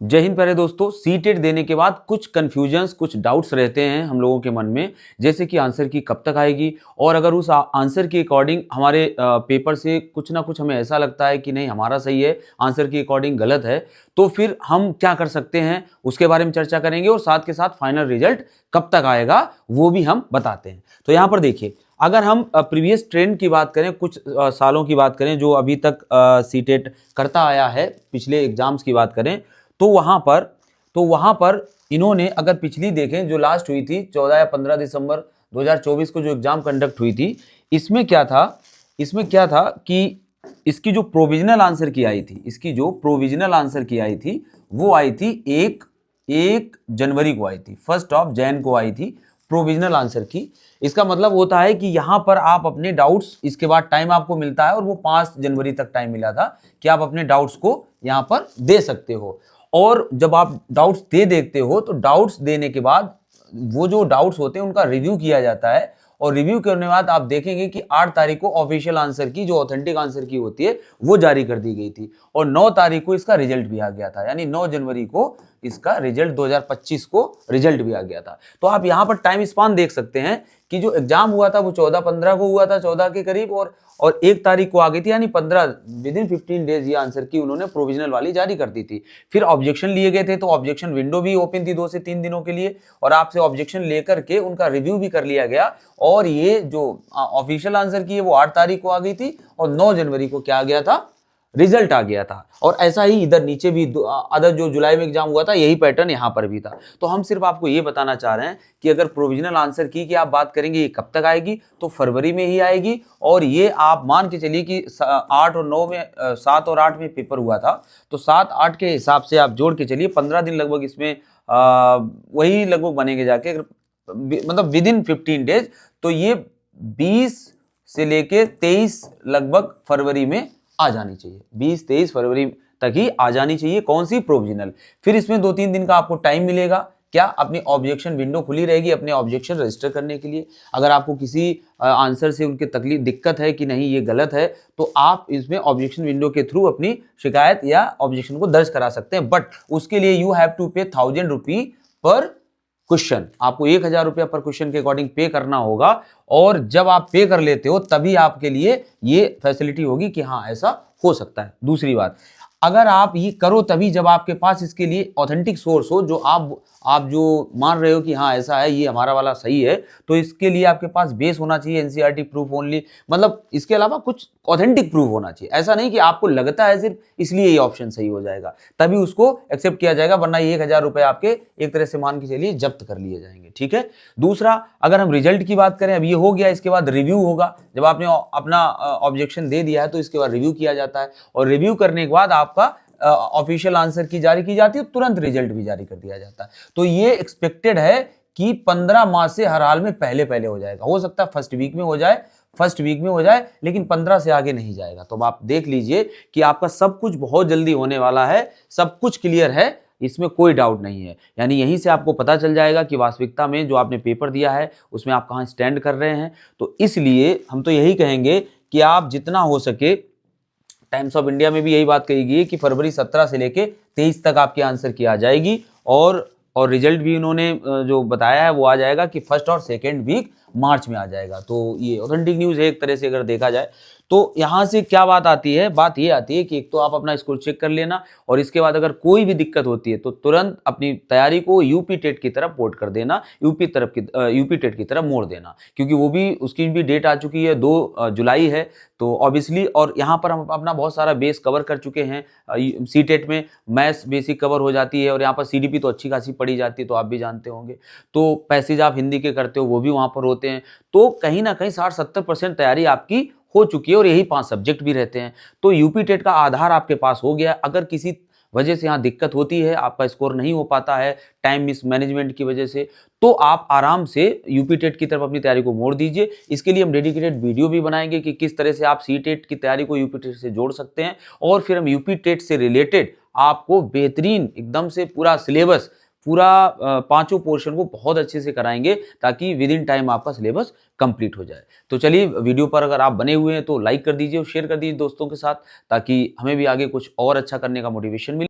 जय हिंद। पहले दोस्तों, सीटेट देने के बाद कुछ कन्फ्यूजन्स, कुछ डाउट्स रहते हैं हम लोगों के मन में, जैसे कि आंसर की कब तक आएगी, और अगर उस आंसर के अकॉर्डिंग हमारे पेपर से कुछ ना कुछ हमें ऐसा लगता है कि नहीं हमारा सही है, आंसर के अकॉर्डिंग गलत है, तो फिर हम क्या कर सकते हैं उसके बारे में चर्चा करेंगे, और साथ के साथ फाइनल रिजल्ट कब तक आएगा वो भी हम बताते हैं। तो यहाँ पर देखिए, अगर हम प्रीवियस ट्रेंड की बात करें, कुछ सालों की बात करें जो अभी तक सीटेट करता आया है, पिछले एग्जाम्स की बात करें, तो वहां पर इन्होंने अगर पिछली देखें जो लास्ट हुई थी 14 या 15 दिसंबर 2024 को जो एग्जाम कंडक्ट हुई थी, इसमें क्या था कि इसकी जो प्रोविजनल आंसर की आई थी, वो आई थी 1 जनवरी को आई थी, 1 जनवरी को आई थी प्रोविजनल आंसर की। इसका मतलब होता है कि यहां पर आप अपने डाउट्स, इसके बाद टाइम आपको मिलता है, और वो 5 जनवरी तक टाइम मिला था कि आप अपने डाउट्स को यहां पर दे सकते हो। और जब आप डाउट्स देखते हो तो डाउट्स देने के बाद वो जो डाउट्स होते हैं उनका रिव्यू किया जाता है, और रिव्यू करने के बाद आप देखेंगे कि 8 तारीख को ऑफिशियल आंसर की, जो ऑथेंटिक आंसर की होती है, वो जारी कर दी गई थी, और 9 तारीख को इसका रिजल्ट भी आ गया था, यानी 9 जनवरी को इसका रिजल्ट 2025 को रिजल्ट भी आ गया था। तो आप यहां पर टाइम स्पान देख सकते हैं कि जो एग्जाम हुआ था वो 14-15 को हुआ था, 14 के करीब, और 1 तारीख को आ गई थी, यानी 15 विदिन 15 डेज ये आंसर की उन्होंने प्रोविजनल वाली जारी कर दी थी। फिर ऑब्जेक्शन लिए गए थे, तो ऑब्जेक्शन विंडो भी ओपन थी 2 से 3 दिनों के लिए, और आपसे ऑब्जेक्शन लेकर के उनका रिव्यू भी कर लिया गया, और ये जो ऑफिशियल आंसर की है वो 8 तारीख को आ गई थी, और 9 जनवरी को क्या आ गया था, रिजल्ट आ गया था। और ऐसा ही इधर नीचे भी अदर जो जुलाई में एग्जाम हुआ था, यही पैटर्न यहां पर भी था। तो हम सिर्फ आपको ये बताना चाह रहे हैं कि अगर प्रोविजनल आंसर की आप बात करेंगे ये कब तक आएगी, तो फरवरी में ही आएगी, और ये आप मान के चलिए कि 8 और 9 में 7 और 8 में पेपर हुआ था, तो 7-8 के हिसाब से आप जोड़ के चलिए 15 दिन लगभग इसमें वही लगभग बनेंगे जाके, मतलब विदिन 15 डेज। तो ये 20 से लेके 23 लगभग फरवरी में आ जानी चाहिए, 20-23 फरवरी तक ही आ जानी चाहिए। कौन सी? प्रोविजनल। फिर इसमें 2-3 दिन का आपको टाइम मिलेगा, क्या? अपनी ऑब्जेक्शन विंडो खुली रहेगी अपने ऑब्जेक्शन रजिस्टर करने के लिए। अगर आपको किसी आंसर से उनके तकलीफ दिक्कत है कि नहीं ये गलत है, तो आप इसमें ऑब्जेक्शन विंडो के थ्रू अपनी शिकायत या ऑब्जेक्शन को दर्ज करा सकते हैं, बट उसके लिए यू हैव टू पे 1000 रुपी पर क्वेश्चन। आपको 1000 रुपया पर क्वेश्चन के अकॉर्डिंग पे करना होगा, और जब आप पे कर लेते हो तभी आपके लिए ये फैसिलिटी होगी कि हाँ ऐसा हो सकता है। दूसरी बात, अगर आप ये करो तभी जब आपके पास इसके लिए ऑथेंटिक सोर्स हो, जो आप जो मान रहे हो कि हाँ ऐसा है, ये हमारा वाला सही है, तो इसके लिए आपके पास बेस होना चाहिए एनसीईआरटी प्रूफ ओनली, मतलब इसके अलावा कुछ ऑथेंटिक प्रूफ होना चाहिए। ऐसा नहीं कि आपको लगता है सिर्फ इसलिए ये ऑप्शन सही हो जाएगा, तभी उसको एक्सेप्ट किया जाएगा, वरना ये 1000 रुपए आपके एक तरह से मान के चलिए जब्त कर लिए जाएंगे। ठीक है। दूसरा, अगर हम रिजल्ट की बात करें, अब ये हो गया, इसके बाद रिव्यू होगा। जब आपने अपना ऑब्जेक्शन दे दिया है तो इसके बाद रिव्यू किया जाता है, और रिव्यू करने के बाद आपका ऑफिशियल आंसर की जारी की जाती है, तुरंत रिजल्ट भी जारी कर दिया जाता है। तो ये एक्सपेक्टेड है कि 15 माह से हर हाल में पहले हो जाएगा। हो सकता है फर्स्ट वीक में हो जाए, लेकिन 15 से आगे नहीं जाएगा। तो आप देख लीजिए कि आपका सब कुछ बहुत जल्दी होने वाला है, सब कुछ क्लियर है, इसमें कोई डाउट नहीं है। यानी यहीं से आपको पता चल जाएगा कि वास्तविकता में जो आपने पेपर दिया है उसमें आप कहाँ स्टैंड कर रहे हैं। तो इसलिए हम तो यही कहेंगे कि आप जितना हो सके, टाइम्स ऑफ इंडिया में भी यही बात कही गई है कि फरवरी 17 से लेके 23 तक आपके आंसर की आ जाएगी, और रिजल्ट भी उन्होंने जो बताया है वो आ जाएगा कि 1st और 2nd वीक मार्च में आ जाएगा। तो ये ऑथेंटिक न्यूज़ है एक तरह से अगर देखा जाए। तो यहाँ से क्या बात आती है? बात ये आती है कि एक तो आप अपना स्कोर चेक कर लेना, और इसके बाद अगर कोई भी दिक्कत होती है तो तुरंत अपनी तैयारी को यूपी टेट की तरफ पोर्ट कर देना, यूपी टेट की तरफ मोड़ देना, क्योंकि वो भी, उसकी भी डेट आ चुकी है, 2 जुलाई है। तो ऑब्वियसली, और यहाँ पर हम अपना बहुत सारा बेस कवर कर चुके हैं। सीटेट में मैथ्स बेसिक कवर हो जाती है, और यहाँ पर सीडीपी तो अच्छी खासी पढ़ी जाती है, तो आप भी जानते होंगे। तो पैसेज आप हिंदी के करते हो वो भी वहाँ पर होते हैं। तो कहीं ना कहीं 60-70% तैयारी आपकी हो चुकी है, और यही 5 सब्जेक्ट भी रहते हैं। तो यूपी टेट का आधार आपके पास हो गया। अगर किसी वजह से यहाँ दिक्कत होती है, आपका स्कोर नहीं हो पाता है टाइम मिस मैनेजमेंट की वजह से, तो आप आराम से यूपी टेट की तरफ अपनी तैयारी को मोड़ दीजिए। इसके लिए हम डेडिकेटेड वीडियो भी बनाएंगे कि किस तरह से आप सी टेट की तैयारी को यूपी टेट से जोड़ सकते हैं, और फिर हम यूपी टेट से रिलेटेड आपको बेहतरीन एकदम से पूरा सिलेबस, पूरा 5 पोर्शन को बहुत अच्छे से कराएंगे, ताकि विद इन टाइम आपका सिलेबस कंप्लीट हो जाए। तो चलिए, वीडियो पर अगर आप बने हुए हैं तो लाइक कर दीजिए और शेयर कर दीजिए दोस्तों के साथ, ताकि हमें भी आगे कुछ और अच्छा करने का मोटिवेशन मिले।